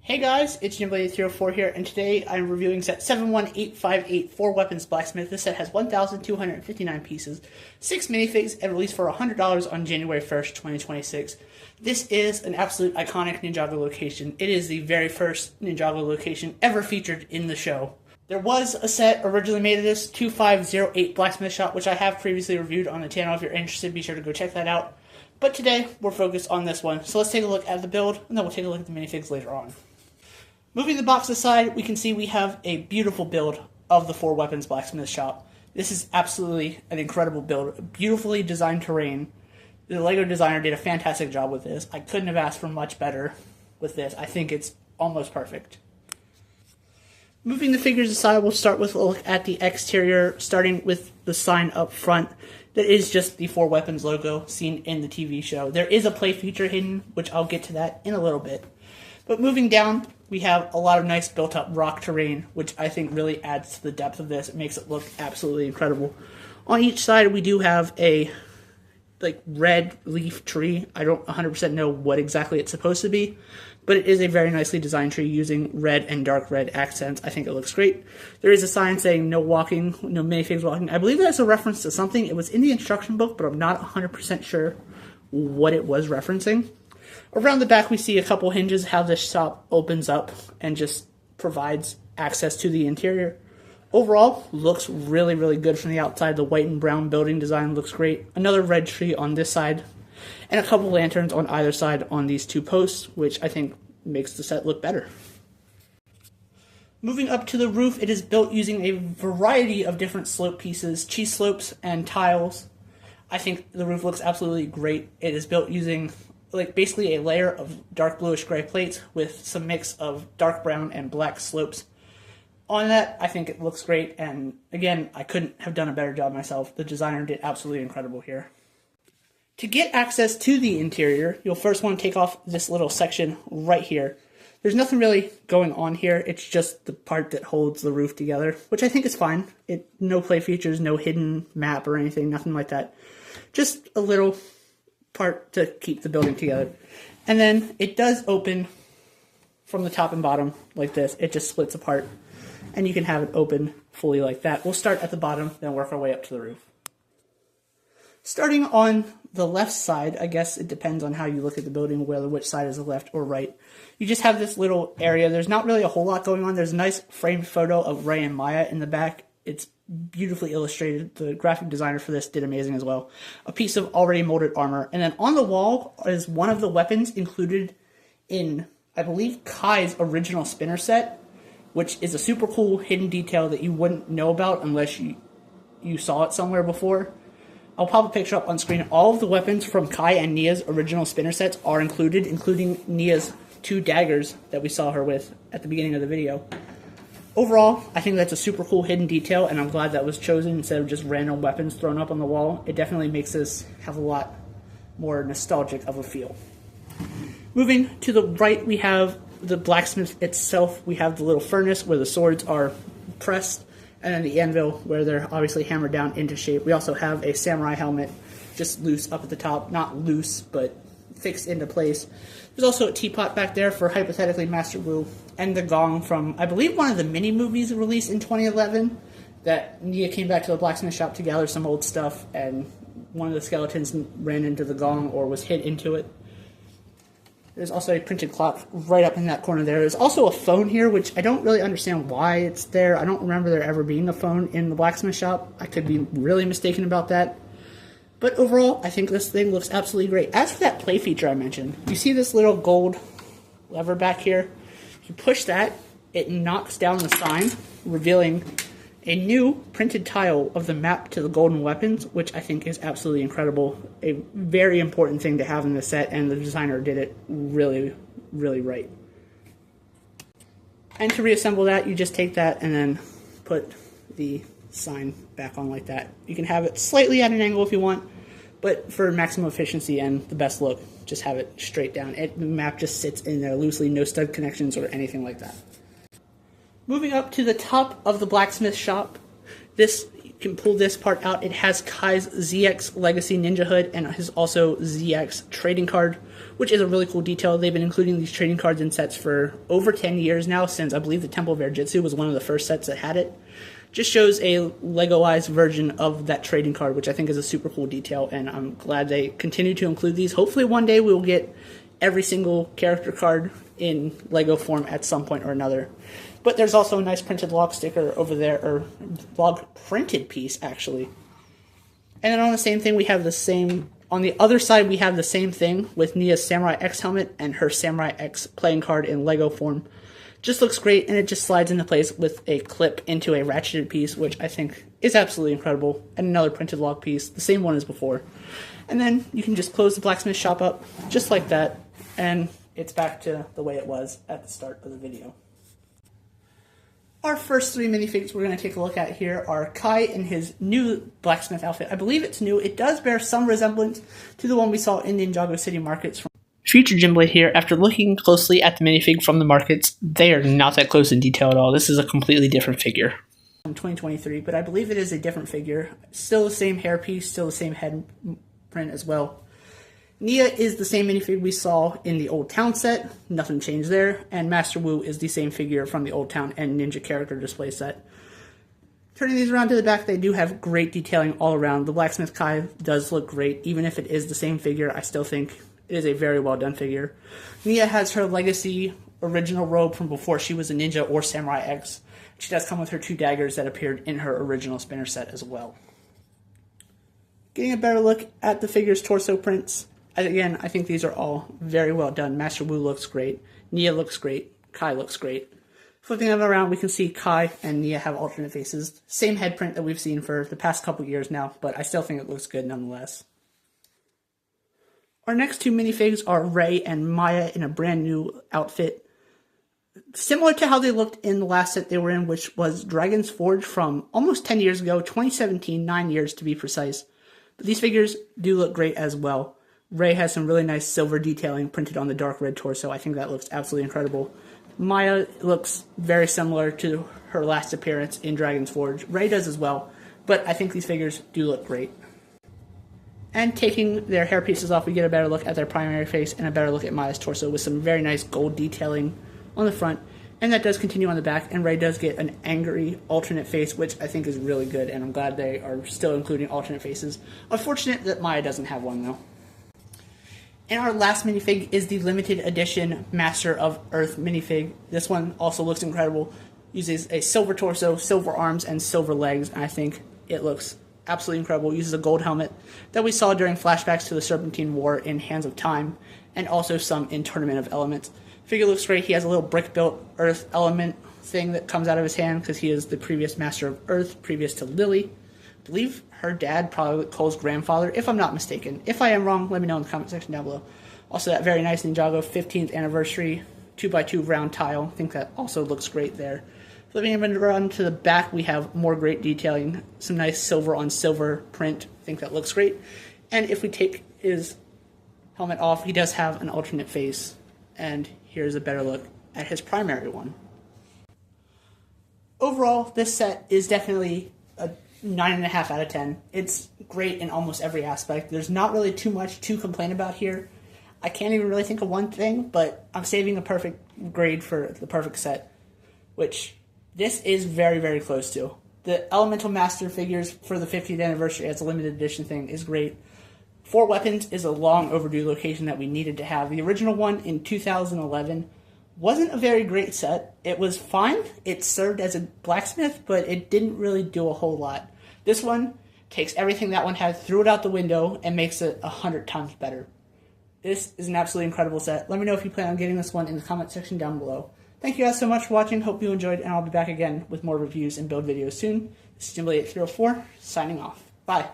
Hey guys, it's Ninjago here, and today I'm reviewing set 71858 Four Weapons Blacksmith. This set has 1,259 pieces, 6 minifigs, and released for $100 on January 1st, 2026. This is an absolute iconic Ninjago location. It is the very first Ninjago location ever featured in the show. There was a set originally made of this, 2508 Blacksmith Shop, which I have previously reviewed on the channel. If you're interested, be sure to go check that out. But today, we're focused on this one. So let's take a look at the build, and then we'll take a look at the minifigs later on. Moving the box aside, we can see we have a beautiful build of the Four Weapons Blacksmith Shop. This is absolutely an incredible build, beautifully designed terrain. The LEGO designer did a fantastic job with this. I couldn't have asked for much better with this. I think it's almost perfect. Moving the figures aside, we'll start with a look at the exterior, starting with the sign up front. That is just the Four Weapons logo seen in the TV show. There is a play feature hidden, which I'll get to that in a little bit. But moving down, we have a lot of nice built-up rock terrain, which I think really adds to the depth of this. It makes it look absolutely incredible. On each side, we do have a red leaf tree. I don't 100% know what exactly it's supposed to be, but it is a very nicely designed tree using red and dark red accents. I think it looks great. There is a sign saying no walking, no minifigs walking. I believe that's a reference to something. It was in the instruction book, but I'm not 100% sure what it was referencing. Around the back, we see a couple hinges, how this shop opens up and just provides access to the interior. Overall, looks really, really good from the outside. The white and brown building design looks great. Another red tree on this side, and a couple lanterns on either side on these two posts, which I think makes the set look better. Moving up to the roof, it is built using a variety of different slope pieces, cheese slopes, and tiles. I think the roof looks absolutely great. It is built using basically a layer of dark bluish gray plates with some mix of dark brown and black slopes. On that, I think it looks great, and again, I couldn't have done a better job myself. The designer did absolutely incredible here. To get access to the interior, you'll first want to take off this little section right here. There's nothing really going on here, it's just the part that holds the roof together, which I think is fine. No play features, no hidden map or anything, nothing like that. Just a little part to keep the building together. And then it does open from the top and bottom like this. It just splits apart, and you can have it open fully like that. We'll start at the bottom, then work our way up to the roof. Starting on the left side, I guess it depends on how you look at the building, whether which side is the left or right. You just have this little area. There's not really a whole lot going on. There's a nice framed photo of Ray and Maya in the back. It's beautifully illustrated. The graphic designer for this did amazing as well. A piece of already molded armor. And then on the wall is one of the weapons included in, I believe, Kai's original spinner set, which is a super cool hidden detail that you wouldn't know about unless you saw it somewhere before. I'll pop a picture up on screen. All of the weapons from Kai and Nia's original spinner sets are included, including Nia's 2 daggers that we saw her with at the beginning of the video. Overall, I think that's a super cool hidden detail, and I'm glad that was chosen instead of just random weapons thrown up on the wall. It definitely makes this have a lot more nostalgic of a feel. Moving to the right, we have the blacksmith itself. We have the little furnace where the swords are pressed, and then the anvil where they're obviously hammered down into shape. We also have a samurai helmet just loose up at the top. Not loose, but fixed into place. There's also a teapot back there for hypothetically Master Wu, and the gong from, I believe, one of the mini movies released in 2011 that Nia came back to the blacksmith shop to gather some old stuff, and one of the skeletons ran into the gong or was hit into it. There's also a printed clock right up in that corner there. There's also a phone here, which I don't really understand why it's there. I don't remember there ever being a phone in the blacksmith shop. I could be really mistaken about that. But overall, I think this thing looks absolutely great. As for that play feature I mentioned, you see this little gold lever back here? If you push that, it knocks down the sign, revealing a new printed tile of the map to the golden weapons, which I think is absolutely incredible. A very important thing to have in the set, and the designer did it really, really right. And to reassemble that, you just take that and then put the sign back on like that. You can have it slightly at an angle if you want, but for maximum efficiency and the best look, just have it straight down. The map just sits in there loosely, no stud connections or anything like that. Moving up to the top of the blacksmith shop, this can pull this part out. It has Kai's ZX Legacy Ninja Hood and his also ZX trading card, which is a really cool detail. They've been including these trading cards in sets for over 10 years now, since I believe the Temple of Air Jitsu was one of the first sets that had it. Just shows a Legoized version of that trading card, which I think is a super cool detail, and I'm glad they continue to include these. Hopefully one day we will get every single character card in Lego form at some point or another. But there's also a nice printed log sticker over there, or log printed piece, actually. And then on the same thing, we have the same, on the other side, we have the same thing with Nia's Samurai X helmet and her Samurai X playing card in Lego form. Just looks great, and it just slides into place with a clip into a ratcheted piece, which I think is absolutely incredible. And another printed log piece, the same one as before. And then you can just close the blacksmith shop up, just like that, and it's back to the way it was at the start of the video. Our first three minifigs we're going to take a look at here are Kai in his new blacksmith outfit. I believe it's new. It does bear some resemblance to the one we saw in Ninjago City Markets. Future Jimblade here. After looking closely at the minifig from the markets, they are not that close in detail at all. This is a completely different figure. From 2023, but I believe it is a different figure. Still the same hairpiece, still the same head print as well. Nia is the same minifig we saw in the Old Town set, nothing changed there, and Master Wu is the same figure from the Old Town and Ninja character display set. Turning these around to the back, they do have great detailing all around. The Blacksmith Kai does look great, even if it is the same figure. I still think it is a very well done figure. Nia has her legacy original robe from before she was a ninja or Samurai X. She does come with her two daggers that appeared in her original spinner set as well. Getting a better look at the figure's torso prints. Again, I think these are all very well done. Master Wu looks great. Nia looks great. Kai looks great. Flipping them around, we can see Kai and Nia have alternate faces. Same head print that we've seen for the past couple years now, but I still think it looks good nonetheless. Our next two minifigs are Rei and Maya in a brand new outfit. Similar to how they looked in the last set they were in, which was Dragon's Forge from almost 10 years ago, 2017, 9 years to be precise. But these figures do look great as well. Rei has some really nice silver detailing printed on the dark red torso. I think that looks absolutely incredible. Maya looks very similar to her last appearance in Dragon's Forge. Rei does as well, but I think these figures do look great. And taking their hair pieces off, we get a better look at their primary face and a better look at Maya's torso with some very nice gold detailing on the front. And that does continue on the back, and Rei does get an angry alternate face, which I think is really good, and I'm glad they are still including alternate faces. Unfortunate that Maya doesn't have one, though. And our last minifig is the limited edition Master of Earth minifig. This one also looks incredible. Uses a silver torso, silver arms, and silver legs. And I think it looks absolutely incredible. Uses a gold helmet that we saw during flashbacks to the Serpentine War in Hands of Time, and also some in Tournament of Elements. Figure looks great. He has a little brick-built Earth element thing that comes out of his hand because he is the previous Master of Earth, previous to Lily. I believe her dad, probably Cole's grandfather, if I'm not mistaken. If I am wrong, let me know in the comment section down below. Also, that very nice Ninjago 15th anniversary 2x2 round tile. I think that also looks great there. Flipping around to the back, we have more great detailing. Some nice silver on silver print. I think that looks great. And if we take his helmet off, he does have an alternate face. And here's a better look at his primary one. Overall, this set is definitely a 9.5 out of 10. It's great in almost every aspect. There's not really too much to complain about here. I can't even really think of one thing, but I'm saving a perfect grade for the perfect set, which this is very, very close to. The Elemental Master figures for the 50th anniversary as a limited edition thing is great. Four Weapons is a long overdue location that we needed to have. The original one in 2011 wasn't a very great set. It was fine. It served as a blacksmith, but it didn't really do a whole lot. This one takes everything that one had, threw it out the window, and makes it 100 times better. This is an absolutely incredible set. Let me know if you plan on getting this one in the comment section down below. Thank you guys so much for watching. Hope you enjoyed, and I'll be back again with more reviews and build videos soon. This is Jimblade 804, signing off. Bye.